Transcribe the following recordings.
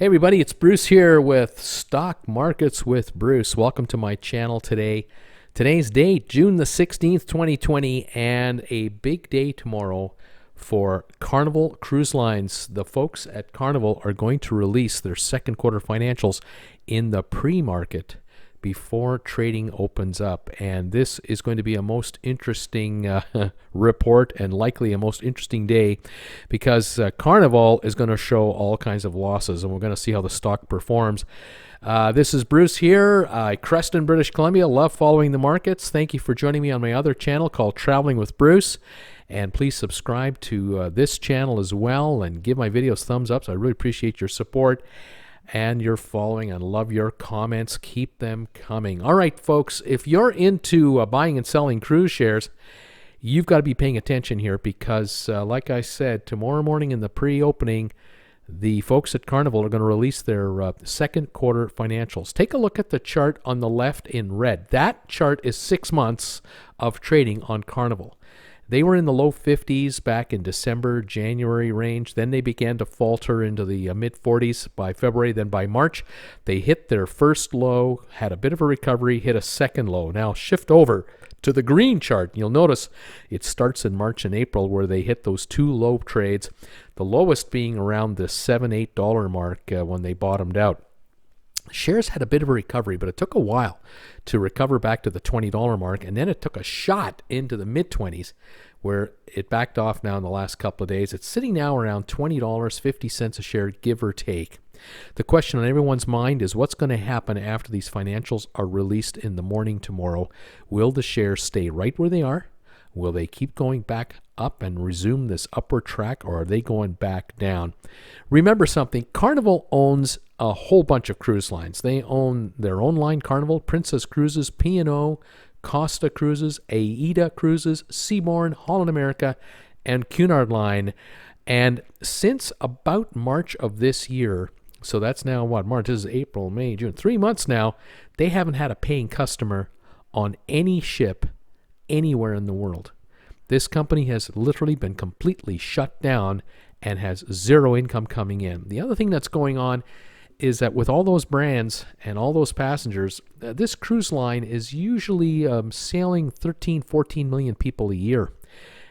Hey everybody, it's Bruce here with Stock Markets with Bruce. Welcome to my channel today. Today's date, June the 16th, 2020, and a big day tomorrow for Carnival Cruise Lines. The folks at Carnival are going to release their second quarter financials in the pre-market before trading opens up, and this is going to be a most interesting report and likely a most interesting day because Carnival is going to show all kinds of losses, and we're going to see how the stock performs. This is Bruce here, Creston, British Columbia. Love following the markets. Thank you for joining me on my other channel called Traveling with Bruce, and please subscribe to this channel as well and give my videos thumbs up. So I really appreciate your support and your following, and love your comments. Keep them coming. All right, folks, if you're into buying and selling cruise shares, you've got to be paying attention here because, like I said, tomorrow morning in the pre-opening, the folks at Carnival are going to release their second quarter financials. Take a look at the chart on the left in red. That chart is 6 months of trading on Carnival. They were in the low 50s back in December, January range. Then they began to falter into the mid-40s by February. Then by March, they hit their first low, had a bit of a recovery, hit a second low. Now shift over to the green chart. You'll notice it starts in March and April where they hit those two low trades, the lowest being around the $7, $8 mark when they bottomed out. Shares had a bit of a recovery, but it took a while to recover back to the $20 mark, and then it took a shot into the mid-20s where it backed off now in the last couple of days. It's sitting now around $20.50 a share, give or take. The question on everyone's mind is what's going to happen after these financials are released in the morning tomorrow. Will the shares stay right where they are? Will they keep going back up and resume this upward track, or are they going back down? Remember something, Carnival owns a whole bunch of cruise lines. They own their own line, Carnival, Princess Cruises, P&O, Costa Cruises, AIDA Cruises, Seabourn, Holland America, and Cunard Line. And since about March of this year, so that's now what, March, this is April, May, June, 3 months now, they haven't had a paying customer on any ship anywhere in the world. This company has literally been completely shut down and has zero income coming in. The other thing that's going on is that with all those brands and all those passengers, this cruise line is usually sailing 13, 14 million people a year.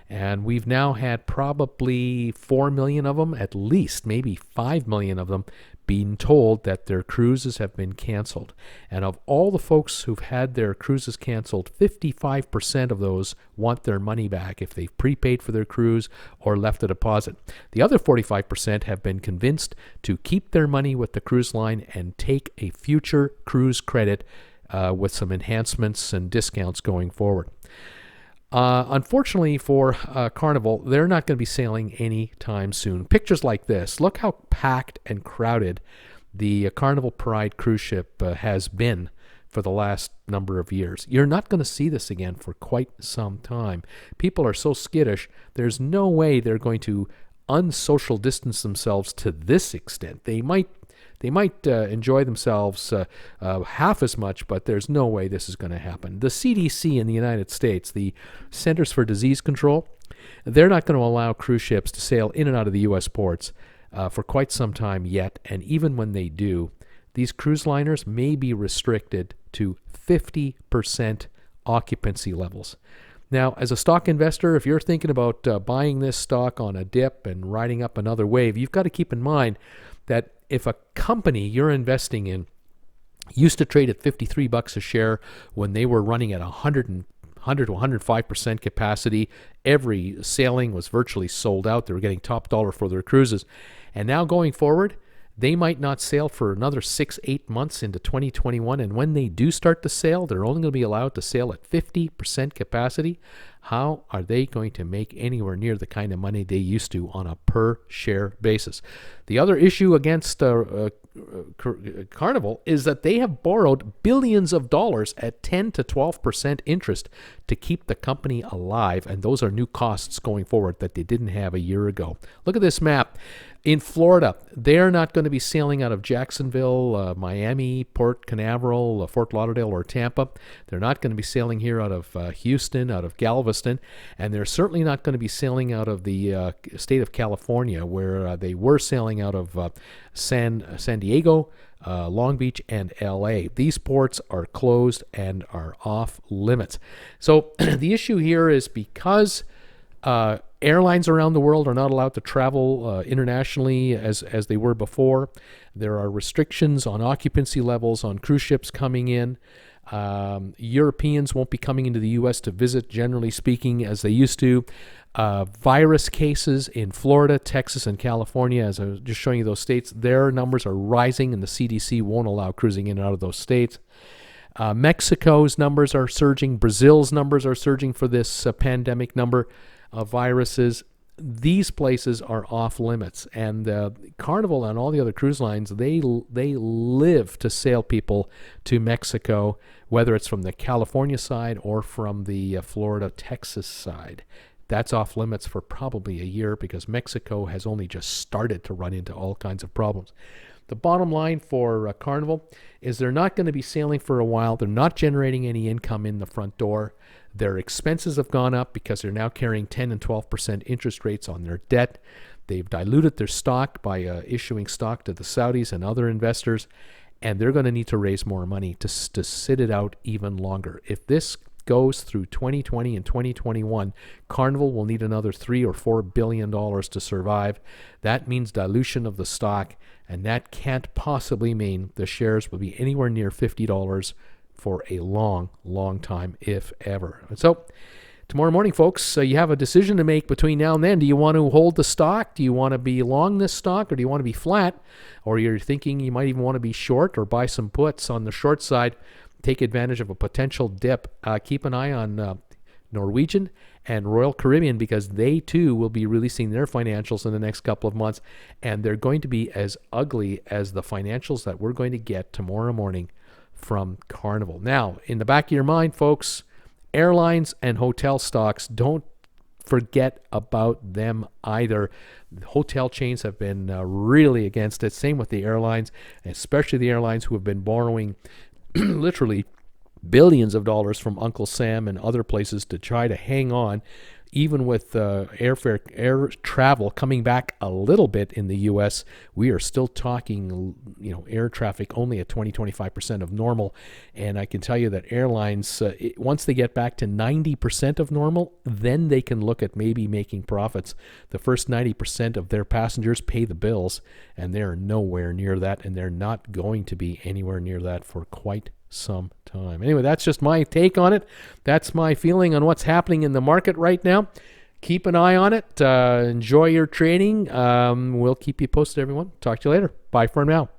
And we've now had probably 4 million of them, at least maybe 5 million of them, being told that their cruises have been canceled. And of all the folks who've had their cruises canceled, 55% of those want their money back if they've prepaid for their cruise or left a deposit. The other 45% have been convinced to keep their money with the cruise line and take a future cruise credit with some enhancements and discounts going forward. Unfortunately for Carnival, they're not going to be sailing anytime soon. Pictures like this. Look how packed and crowded the Carnival Pride cruise ship has been for the last number of years. You're not going to see this again for quite some time. People are so skittish, there's no way they're going to unsocial distance themselves to this extent. They might enjoy themselves half as much, but there's no way this is going to happen. The CDC in the United States, the Centers for Disease Control, they're not going to allow cruise ships to sail in and out of the U.S. ports for quite some time yet. And even when they do, these cruise liners may be restricted to 50% occupancy levels. Now, as a stock investor, if you're thinking about buying this stock on a dip and riding up another wave, you've got to keep in mind that if a company you're investing in used to trade at $53 a share when they were running at 100 to 105% capacity, every sailing was virtually sold out. They were getting top dollar for their cruises. And now going forward, they might not sail for another 6-8 months into 2021. And when they do start to sail, they're only going to be allowed to sail at 50% capacity. How are they going to make anywhere near the kind of money they used to on a per share basis? The other issue against Carnival is that they have borrowed billions of dollars at 10 to 12% interest to keep the company alive, and those are new costs going forward that they didn't have a year ago. Look at this map. In Florida, they're not going to be sailing out of Jacksonville, Miami, Port Canaveral, Fort Lauderdale, or Tampa. They're not going to be sailing here out of Houston, out of Galveston, and they're certainly not going to be sailing out of the state of California, where they were sailing out of San Diego, Long Beach, and LA. These ports are closed and are off limits. So the issue here is because airlines around the world are not allowed to travel internationally as they were before. There are restrictions on occupancy levels on cruise ships coming in. Europeans won't be coming into the U.S. to visit, generally speaking, as they used to. Virus cases in Florida, Texas, and California, as I was just showing you those states, their numbers are rising, and the CDC won't allow cruising in and out of those states. Mexico's numbers are surging. Brazil's numbers are surging for this pandemic number of viruses. These places are off limits, and Carnival and all the other cruise lines, they live to sail people to Mexico, whether it's from the California side or from the Florida, Texas side. That's off limits for probably a year because Mexico has only just started to run into all kinds of problems. The bottom line for Carnival is they're not going to be sailing for a while. They're not generating any income in the front door. Their expenses have gone up because they're now carrying 10 and 12% interest rates on their debt. They've diluted their stock by issuing stock to the Saudis and other investors, and they're going to need to raise more money to sit it out even longer. If this goes through 2020 and 2021, Carnival will need another $3 or $4 billion to survive. That means dilution of the stock, and that can't possibly mean the shares will be anywhere near $50 for a long, long time, if ever. So tomorrow morning, folks, you have a decision to make between now and then. Do you want to hold the stock? Do you want to be long this stock, or do you want to be flat? Or you're thinking you might even want to be short or buy some puts on the short side, take advantage of a potential dip. Keep an eye on Norwegian and Royal Caribbean, because they too will be releasing their financials in the next couple of months, and they're going to be as ugly as the financials that we're going to get tomorrow morning from Carnival. Now, in the back of your mind, folks, airlines and hotel stocks, don't forget about them either. The hotel chains have been really against it. Same with the airlines, especially the airlines who have been borrowing literally billions of dollars from Uncle Sam and other places to try to hang on, even with air travel coming back a little bit in the U.S. We are still talking, air traffic only at 20-25% of normal. And I can tell you that airlines, once they get back to 90% of normal, then they can look at maybe making profits. The first 90% of their passengers pay the bills, and they're nowhere near that, and they're not going to be anywhere near that for quite some time. Anyway, that's just my take on it. That's my feeling on what's happening in the market right now. Keep an eye on it. Enjoy your trading. We'll keep you posted, everyone. Talk to you later. Bye for now.